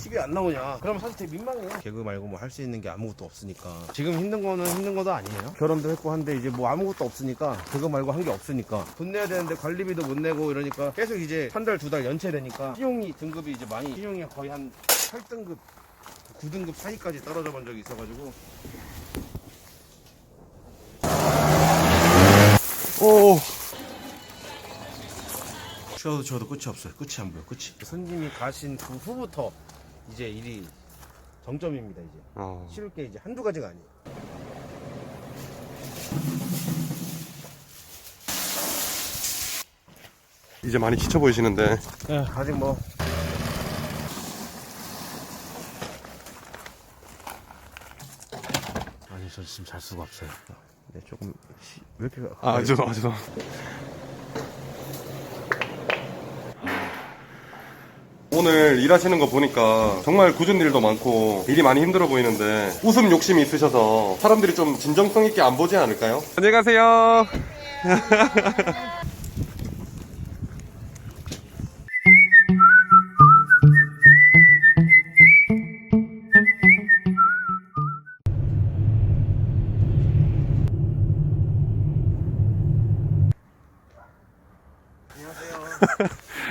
TV에 안 나오냐. 그러면 사실 되게 민망해요. 개그 말고 뭐 할 수 있는 게 아무것도 없으니까. 지금 힘든 거는 힘든 거도 아니에요. 결혼도 했고 한데 이제 뭐 아무것도 없으니까 개그 말고 한 게 없으니까 돈 내야 되는데 관리비도 못 내고 이러니까 계속 이제 한 달 두 달 연체되니까 신용이 등급이 이제 많이 신용이 거의 한 8등급 9등급 사이까지 떨어져 본 적이 있어가지고. 오. 추워도 끝이 없어요. 끝이 안 보여. 끝이. 손님이 가신 그 후부터 이제 일이 정점입니다. 이제 씌울 게 이제 한두 가지가 아니에요. 이제 많이 지쳐 보이시는데. 네, 아직 뭐. 아니, 저 지금 잘 수가 없어요. 네, 조금 왜 이렇게 죄송. 오늘 일하시는 거 보니까 정말 굳은 일도 많고 일이 많이 힘들어 보이는데 웃음 욕심이 있으셔서 사람들이 좀 진정성 있게 안 보지 않을까요? 안녕히 가세요.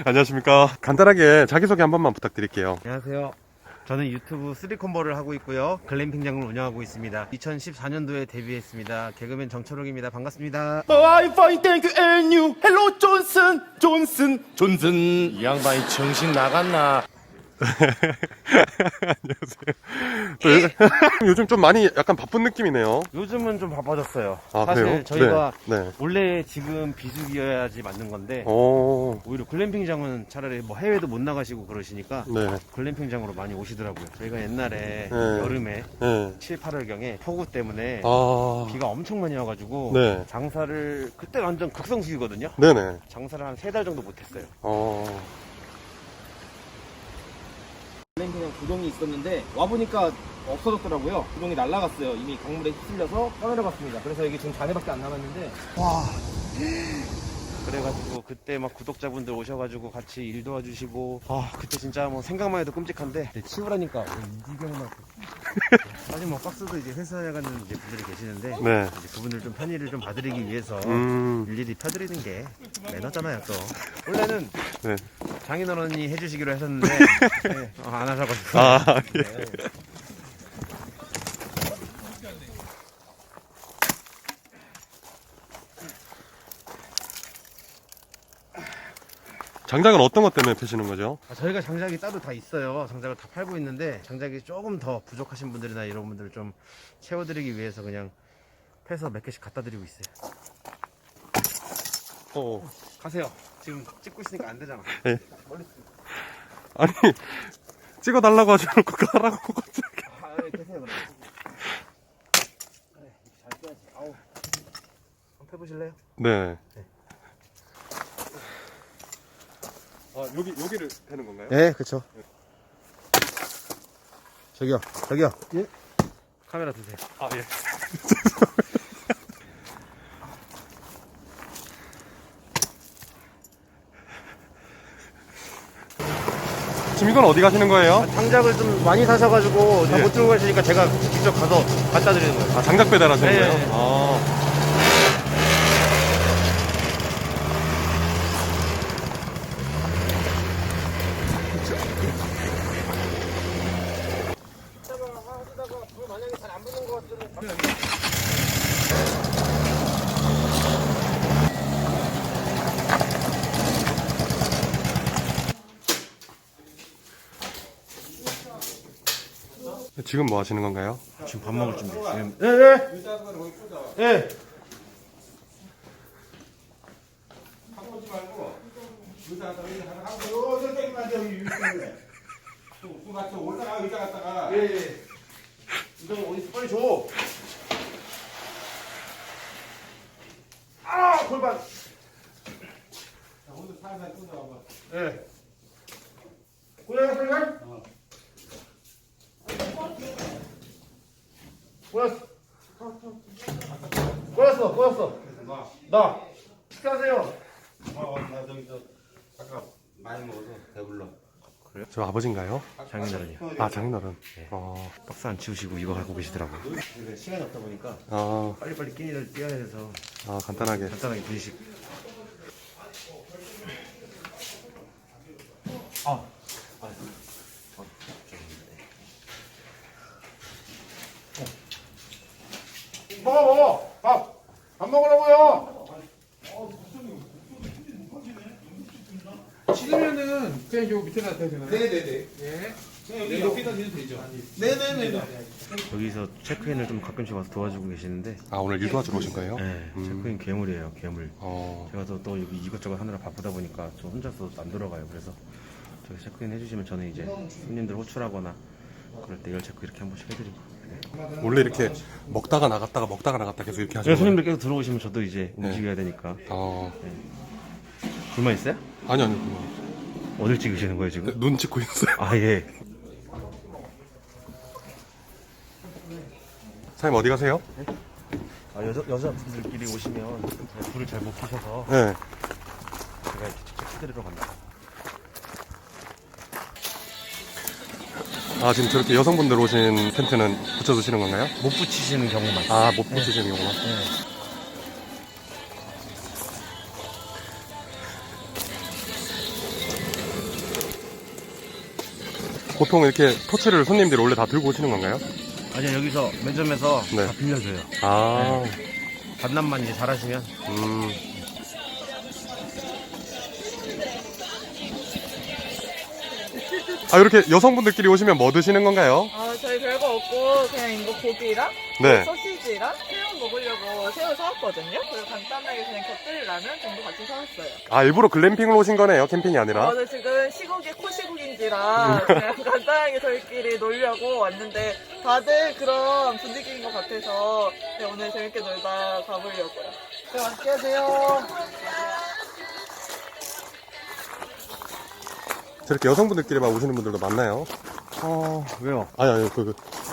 안녕하십니까. 간단하게 자기소개 한 번만 부탁드릴게요. 안녕하세요. 저는 유튜브 3콤보를 하고 있고요. 글램핑장을 운영하고 있습니다. 2014년도에 데뷔했습니다. 개그맨 정철욱입니다. 반갑습니다. I find thank you and you. Hello 존슨. 이 양반이 정신 나갔나? 안녕하세요. 요즘 좀 많이 약간 바쁜 느낌이네요. 요즘은 좀 바빠졌어요. 아, 사실 그래요? 저희가 네. 원래 지금 비수기여야지 맞는 건데 오. 오히려 글램핑장은 차라리 뭐 해외도 못 나가시고 그러시니까 네. 글램핑장으로 많이 오시더라고요. 저희가 옛날에 네. 여름에 네. 7, 8월경에 폭우 때문에 비가 엄청 많이 와가지고 네. 장사를 그때 완전 극성수기거든요. 네네. 장사를 한 3달 정도 못했어요. 글램핑장 구동이 있었는데 와보니까 없어졌더라고요. 구동이 날라갔어요. 이미 강물에 휩쓸려서 떠내려갔습니다. 그래서 이게 지금 잔해밖에 안 남았는데 그래가지고 그때 막 구독자분들 오셔가지고 같이 일 도와주시고 그때 진짜 뭐 생각만 해도 끔찍한데 치우라니까 이경만 사실 뭐 박스도 이제 회사에 가는 이제 분들이 계시는데 네. 이제 그분들 좀 편의를 좀 봐드리기 위해서 일일이 펴드리는 게 매너잖아요. 또 원래는 네. 장인어른이 해주시기로 했었는데 네, 안 하셔가지고 예. 네. 장작은 어떤 것 때문에 펴시는 거죠? 저희가 장작이 따로 다 있어요. 장작을 다 팔고 있는데 장작이 조금 더 부족하신 분들이나 이런 분들을 좀 채워드리기 위해서 그냥 패서 몇 개씩 갖다 드리고 있어요. 가세요. 지금 찍고 있으니까 안 되잖아. 네. 아니 찍어달라고 하지 않고 가라고 갑자기. 네, 계세요 그럼. 그래, 잘 써야지. 아우. 한번 펴보실래요? 네. 여기를 되는 건가요? 네, 그쵸. 저기요. 예? 카메라 드세요. 예. 지금 이건 어디 가시는 거예요? 장작을 좀 많이 사셔가지고 다 예. 못 들고 가시니까 제가 직접 가서 갖다 드리는 거예요. 장작 배달하시는 네. 거예요? 하시다가 불 만약에 잘 안 붙는 것 같으면 지금 뭐 하시는 건가요? 지금 밥 먹을 준비. 예. 예. 예. 이거 어디 빨리 줘. 골반. 오늘 살살 뜯어와봐. 예. 고양이 살살? 꼬였어. 나. 식사하세요. 나 저기 잠깐 많이 먹어서 배불러. 그래요? 저 아버지인가요? 장인어른이요. 아, 장인어른. 박스 안 치우시고 이거 갖고 계시더라고요. 시간이 없다 보니까 아, 빨리빨리 끼니를 띄어야 해서 간단하게. 간단하게 분식. 먹어. 밥 먹으라고요. 치즈면은 그냥 요 밑에다 대도 되나요? 네네네. 예. 여기 여기다 드도 되죠. 네네네. 여기서 체크인을 좀 가끔씩 와서 도와주고 계시는데 아, 오늘 일 도와주러 오신 거예요? 네, 체크인 괴물이에요, 괴물. 어, 제가 또 여기 이것저것 하느라 바쁘다 보니까 좀 혼자서 안 들어가요. 그래서 저기 체크인 해주시면 저는 이제 손님들 호출하거나 그럴 때 열 체크 이렇게 한 번씩 해드리고. 네. 원래 이렇게 먹다가 나갔다가 계속 이렇게 하시는 거예요? 손님들 계속 들어오시면 저도 이제 네. 움직여야 되니까. 어, 불만 있어요? 아니요. 어딜 찍으시는 거예요 지금? 눈 찍고 있어요. 아 예. 사장님 어디 가세요? 아 여자분들끼리 오시면 불을 잘 못 켜셔서 네. 제가 이렇게 직접 해드리러 갑니다. 아, 지금 저렇게 여성분들 오신 텐트는 붙여주시는 건가요? 못 붙이시는 경우 많죠. 아, 못 붙이시는 거구나. 보통 이렇게 토치를 손님들이 원래 다 들고 오시는 건가요? 아니요 여기서 매점에서 네. 다 빌려줘요. 아, 반납만 이제 잘하시면. 아, 이렇게 여성분들끼리 오시면 뭐 드시는 건가요? 저희 별거 없고 그냥 이거 고기랑 네. 소시지랑 새우 먹으려고 새우 사왔거든요. 그리고 간단하게 그냥 곁들일 라면 정도 같이 사왔어요. 아, 일부러 글램핑을 오신 거네요, 캠핑이 아니라. 저 지금 시국이 코시국인지라 그냥 간단하게 저희끼리 놀려고 왔는데 다들 그런 분위기인 것 같아서 네, 오늘 재밌게 놀다 가보려고요. 네, 맛있게 하세요. 저렇게 여성분들끼리만 오시는 분들도 많나요? 왜요? 아니,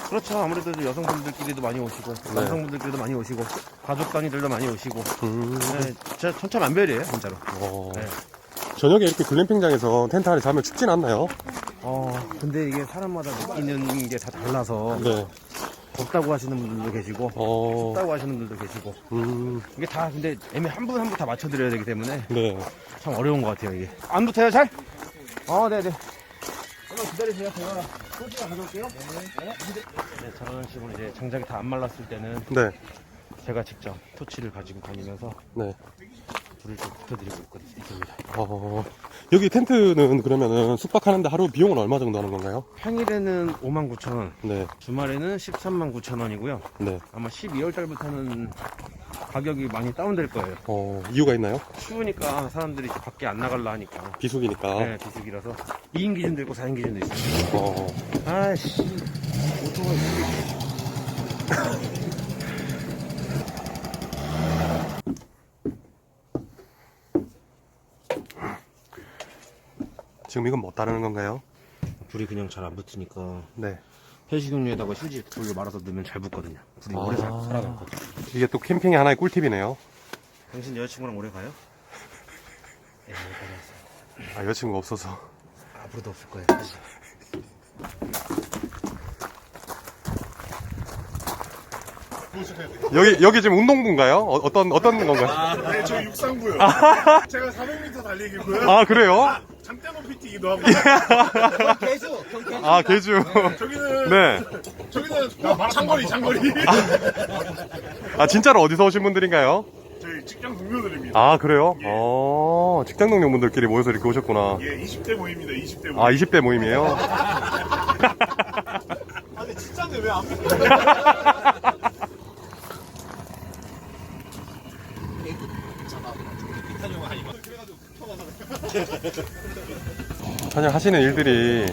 그렇죠. 아무래도 여성분들끼리도 많이 오시고 남성분들끼리도 많이 오시고 가족 단위들도 많이 오시고. 네, 진짜 천차만별이에요 진짜로. 네. 저녁에 이렇게 글램핑장에서 텐트 안에 자면 춥진 않나요? 근데 이게 사람마다 느끼는 게 다 달라서 네. 덥다고 하시는 분들도 계시고 춥다고 하시는 분들도 계시고 이게 다 근데 한 분 한 분 다 맞춰드려야 되기 때문에 네. 참 어려운 것 같아요 이게. 안 붙어요 잘? 네네. 잠깐 기다리세요. 제가 소지가 가져올게요. 네, 저런 식으로 이제 장작이 다 안 말랐을 때는 네. 제가 직접 토치를 가지고 다니면서 네. 불을 좀 붙여드리고 있습니다. 여기 텐트는 그러면은 숙박하는데 하루 비용은 얼마 정도 하는 건가요? 평일에는 59,000원, 네. 주말에는 139,000원이고요. 네. 아마 12월 달부터는 가격이 많이 다운될 거예요. 이유가 있나요? 추우니까 사람들이 이제 밖에 안 나갈라 하니까. 비수기니까. 네, 비수기라서 2인 기준도 있고 4인 기준도 있어요. 아이씨, 오토바이. 지금 이건 뭐 따르는 건가요? 불이 그냥 잘 안 붙으니까 네. 해시경유에다가 휴지 돌려 말아서 넣으면 잘 붙거든요. 불이 오래 살아남거든요. 이게 또 캠핑의 하나의 꿀팁이네요. 당신 여자친구랑 오래 가요? 네, 아, 여자친구가 없어서. 앞으로도 없을 거예요. 여기 지금 운동부인가요? 어떤 건가요? 네, 저 육상부요. 제가 400m 달리기고요. 아, 그래요? 장대 높이 뛰기도 하고. 아, 개주. 저기는 네. 저기는 장거리. 아, 진짜로 어디서 오신 분들인가요? 저희 직장 동료들입니다. 아, 그래요? 직장 동료분들끼리 모여서 이렇게 오셨구나. 예, 20대 모임입니다. 20대 모임. 아, 20대 모임이에요? 근데 진짜인데 왜 안 믿어? 사실 하시는 일들이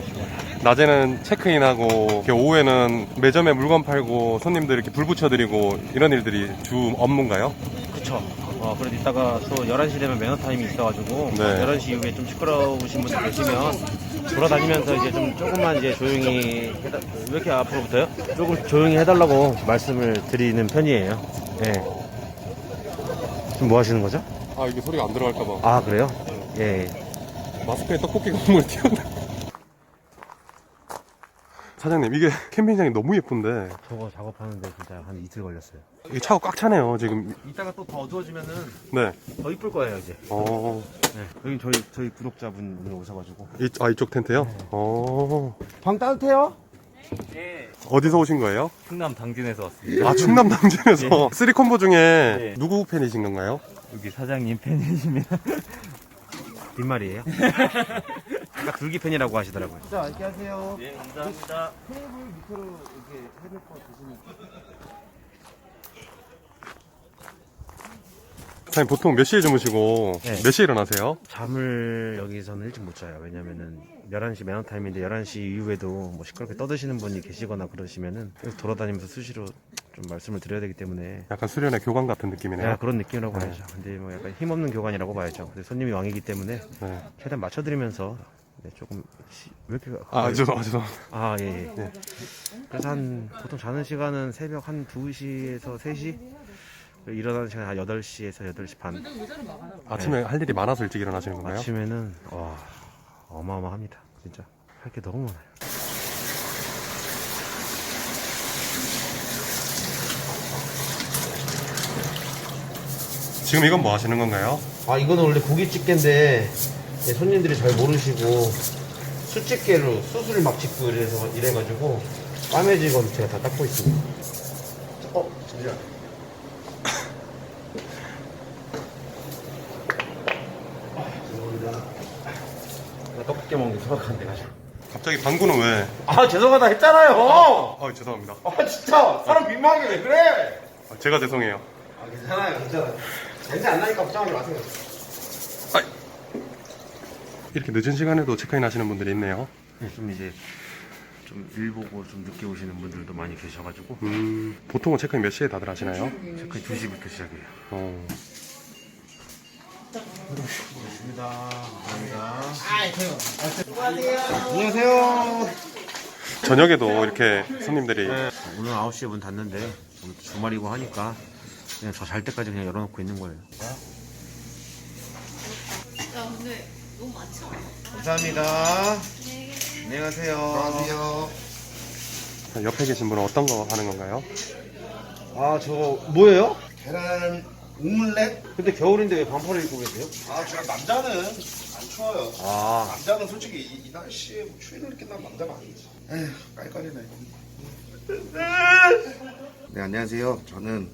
낮에는 체크인하고 이렇게 오후에는 매점에 물건 팔고 손님들 이렇게 불 붙여드리고 이런 일들이 주 업무인가요? 그쵸. 그래도 이따가 또 11시 되면 매너 타임이 있어가지고 네. 11시 이후에 좀 시끄러우신 분들 계시면 돌아다니면서 이제 좀 조금만 이제 조용히 왜 이렇게 앞으로 붙어요? 조금 조용히 해달라고 말씀을 드리는 편이에요. 예. 지금 뭐 하시는 거죠? 아, 이게 소리가 안 들어갈까봐. 아, 그래요? 예. 마스크에 떡볶이 국물 튀었나? 사장님, 이게 캠핑장이 너무 예쁜데 저거 작업하는데 진짜 한 이틀 걸렸어요. 이게 차가 꽉 차네요 지금. 이따가 또 더 어두워지면은 네. 더 이쁠 거예요 이제. 어. 네. 여기 저희 구독자분이 오셔가지고. 이쪽 텐트요? 네. 어. 방 따뜻해요? 어디서 오신 거예요? 충남 당진에서 왔습니다. 아, 충남 당진에서. 쓰리 콤보 중에 네. 누구 팬이신 건가요? 여기 사장님 팬이시면 빈말이에요? 아까 둘기팬이라고 하시더라고요. 자, 안녕하세요. 네, 감사합니다. 테이블 밑으로 이렇게 헤드폰 드시니까. 사장님 보통 몇 시에 주무시고 네. 몇 시에 일어나세요? 잠을 여기서는 일찍 못 자요. 왜냐면은 11시 매너 타임인데 11시 이후에도 뭐 시끄럽게 떠드시는 분이 계시거나 그러시면은 계속 돌아다니면서 수시로 좀 말씀을 드려야 되기 때문에 약간 수련의 교관 같은 느낌이네요. 야, 그런 느낌이라고 봐야죠. 근데 뭐 약간 힘없는 교관이라고 봐야죠. 근데 손님이 왕이기 때문에 네. 최대한 맞춰드리면서 네, 조금 왜 이렇게 죄송합니다. 아, 예, 예. 그래서 보통 자는 시간은 새벽 한 2시에서 3시? 일어나는 시간 한 8시에서 8시 반. 아침에 할 일이 많아서 일찍 일어나시는 건가요? 아침에는, 와, 어마어마합니다. 진짜. 할 게 너무 많아요. 지금 이건 뭐 하시는 건가요? 아, 이거는 원래 고깃집게인데, 예, 손님들이 잘 모르시고, 숯집게로 숯을 막 짓고 이래가지고, 까매지건 제가 다 닦고 있습니다. 잠시만. 떡볶이 먹는 게 소박한데 가지고. 갑자기 방구는 왜? 아, 죄송하다 했잖아요! 죄송합니다. 아, 진짜! 사람 민망하게 왜 그래! 제가 죄송해요. 아, 괜찮아요, 괜찮아요. 냄새 안 나니까 걱정하지 마세요. 이렇게 늦은 시간에도 체크인 하시는 분들이 있네요. 네, 좀 이제, 좀 일 보고 좀 늦게 오시는 분들도 많이 계셔가지고. 보통은 체크인 몇 시에 다들 하시나요? 체크인 2시부터 시작해요. 고맙습니다. 감사합니다. 안녕하세요. 저녁에도 이렇게 손님들이 오늘 9시에 문 닫는데, 오늘 주말이고 하니까, 그냥 저 잘 때까지 그냥 열어놓고 있는 거예요. 야, 근데 너무 많지 않아? 감사합니다. 안녕하세요. 안녕하세요. 옆에 계신 분은 어떤 거 하는 건가요? 아, 저거, 뭐예요? 계란 오믈렛? 근데 겨울인데 왜 반팔을 입고 계세요? 제가 남자는 안 추워요. 아, 남자는 솔직히 이 날씨에 뭐 추위를 느낀다는 남자가 아니지. 에휴, 깔깔이네. 네, 안녕하세요. 저는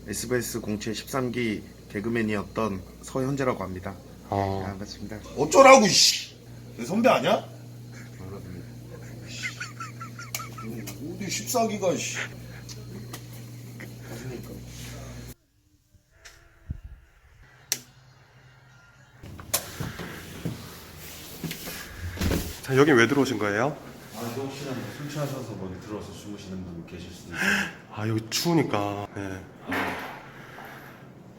SBS 공채 13기 개그맨이었던 서현재라고 합니다. 네, 반갑습니다. 어쩌라고, 씨! 내 선배 아니야? 어디 14기가, 씨. 자, 여기 왜 들어오신 거예요? 혹시나 술 취하셔서 뭐 들어와서 주무시는 분 계실 수도 있어요. 여기 추우니까. 네.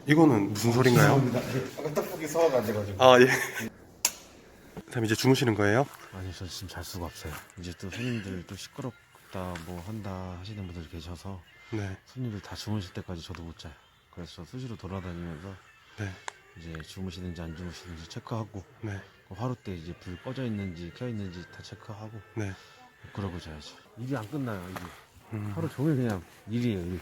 이거는 무슨 소린가요? 아까 떡볶이 소화가 안 돼가지고. 예. 그럼 이제 주무시는 거예요? 아니, 저 지금 잘 수가 없어요. 이제 또 손님들 또 시끄럽다 뭐 한다 하시는 분들 계셔서 네. 손님들 다 주무실 때까지 저도 못 자요. 그래서 저 수시로 돌아다니면서 네. 이제 주무시는지 안 주무시는지 체크하고 네. 하루 때 이제 불 꺼져 있는지 켜 있는지 다 체크하고 네. 그러고 자야죠. 일이 안 끝나요. 일이 하루 종일 그냥 일이에요. 일.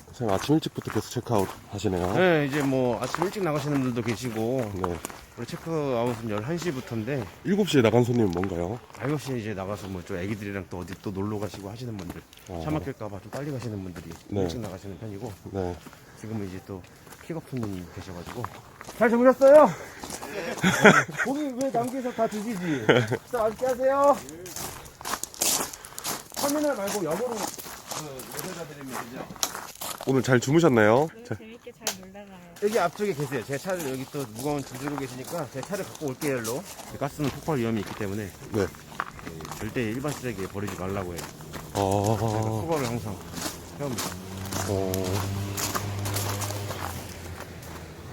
선생님 아침 일찍부터 계속 체크아웃 하시네요. 네, 이제 뭐 아침 일찍 나가시는 분들도 계시고 네. 원래 체크아웃은 11시부터인데 7시에 나간 손님은 뭔가요? 7시에 이제 나가서 뭐 좀 애기들이랑 또 어디 또 놀러 가시고 하시는 분들 차 막힐까봐 좀 빨리 가시는 분들이 네. 일찍 나가시는 편이고 네. 지금은 이제 또 킥오프님 계셔가지고 잘 주무셨어요? 고기 왜 남기서 다 드시지? 자, 맛있게 하세요. 터미널 말고 역으로 내려다 드리면 되죠? 오늘 잘 주무셨나요? 자, 재밌게 잘 놀다가요. 여기 앞쪽에 계세요. 제 차를 여기 또 무거운 짐 들고 계시니까 제 차를 갖고 올게요, 일로. 가스는 폭발 위험이 있기 때문에 네. 절대 일반 쓰레기에 버리지 말라고 해요. 제가 어. 수박을 항상 해옵니다.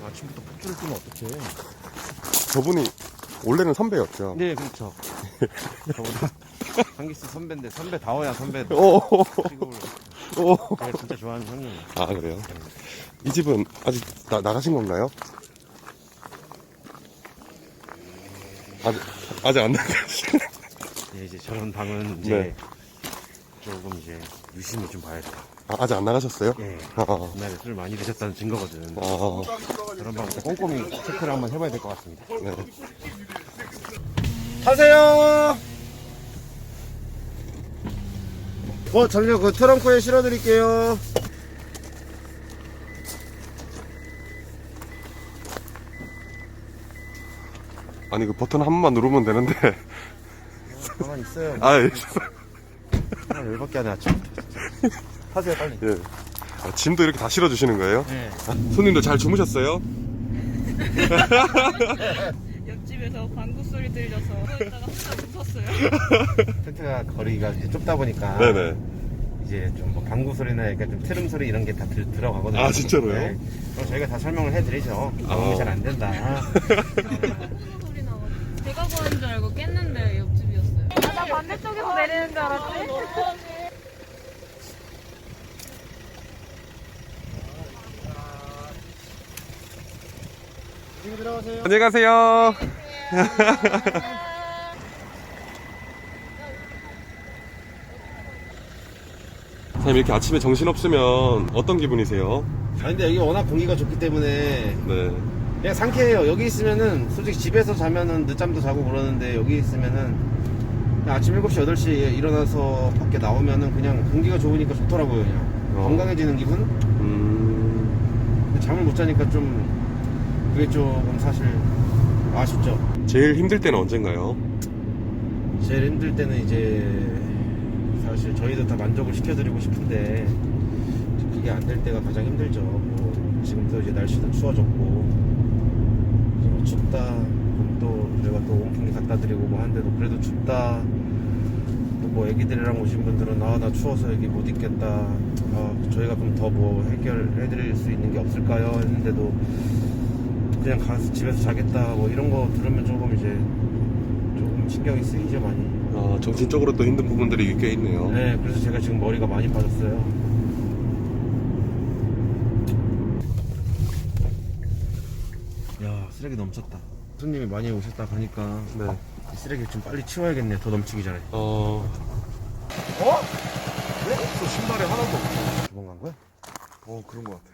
아침부터 폭주를 뛰면 어떡해. 저분이 원래는 선배였죠. 네, 그렇죠. 저보다 한기스 선배인데 선배다워야 선배 오. 취급을 오. 제가 진짜 좋아하는 형님이에요. 아, 그래요? 이 집은 아직 나가신 건가요? 아직 안 나가신. 예, 이제 저런 방은 이제 네. 조금 이제 유심히 좀 봐야 돼요. 아직 안 나가셨어요? 예. 아, 옛날에 술 많이 드셨다는 증거거든. 아, 저런 방부터 꼼꼼히 체크를 한번 해봐야 될 것 같습니다. 네. 타세요. 전력 그 트렁크에 실어드릴게요. 아니, 그 버튼 한 번만 누르면 되는데. 가만히 있어요. 아, 예. 열받게 하네 아침부터. 진짜. 타세요 빨리. 예. 아, 짐도 이렇게 다 실어주시는 거예요? 네. 손님들 잘 주무셨어요? 옆집에서 방구 소리 들려서 그러다가 혼자 웃었어요. 텐트가 거리가 이제 좁다 보니까 네네. 이제 좀 뭐 방구 소리나 약간 좀 트름 소리 이런 게 다 들어가거든요. 아, 진짜로요? 네. 그럼 저희가 다 설명을 해드리죠. 방음이 잘 안 된다. 소리 나가지고 배가 고는 줄 알고 깼는데 옆집이었어요. 나 반대쪽에서 내리는 줄 알았지? 안녕히 가세요. 선생님, 이렇게 아침에 정신없으면 어떤 기분이세요? 아니 근데 여기 워낙 공기가 좋기 때문에 네. 그냥 상쾌해요. 여기 있으면은 솔직히 집에서 자면은 늦잠도 자고 그러는데 여기 있으면은 그냥 아침 7시 8시에 일어나서 밖에 나오면은 그냥 공기가 좋으니까 좋더라고요. 그냥 건강해지는 기분? 근데 잠을 못 자니까 좀 그게 조금 사실 아쉽죠. 제일 힘들 때는 언젠가요? 제일 힘들 때는 이제 사실 저희도 다 만족을 시켜드리고 싶은데 그게 안 될 때가 가장 힘들죠. 뭐 지금도 이제 날씨도 추워졌고 이제 뭐 춥다. 그럼 또 저희가 또 온풍기 갖다 드리고 뭐 하는데도 그래도 춥다. 또 뭐 애기들이랑 오신 분들은 나 추워서 여기 못 있겠다. 저희가 그럼 더 뭐 해결해드릴 수 있는 게 없을까요? 했는데도 그냥 가서 집에서 자겠다. 뭐 이런 거 들으면 조금 이제 조금 신경이 쓰이죠 많이. 정신적으로 또 힘든 부분들이 꽤 있네요. 네, 그래서 제가 지금 머리가 많이 빠졌어요. 야, 쓰레기 넘쳤다. 손님이 많이 오셨다 가니까 네. 이 쓰레기 좀 빨리 치워야겠네. 더 넘치기 전에. 왜? 없어. 신발에 하나도 없어. 도망간 거야? 그런 것 같아.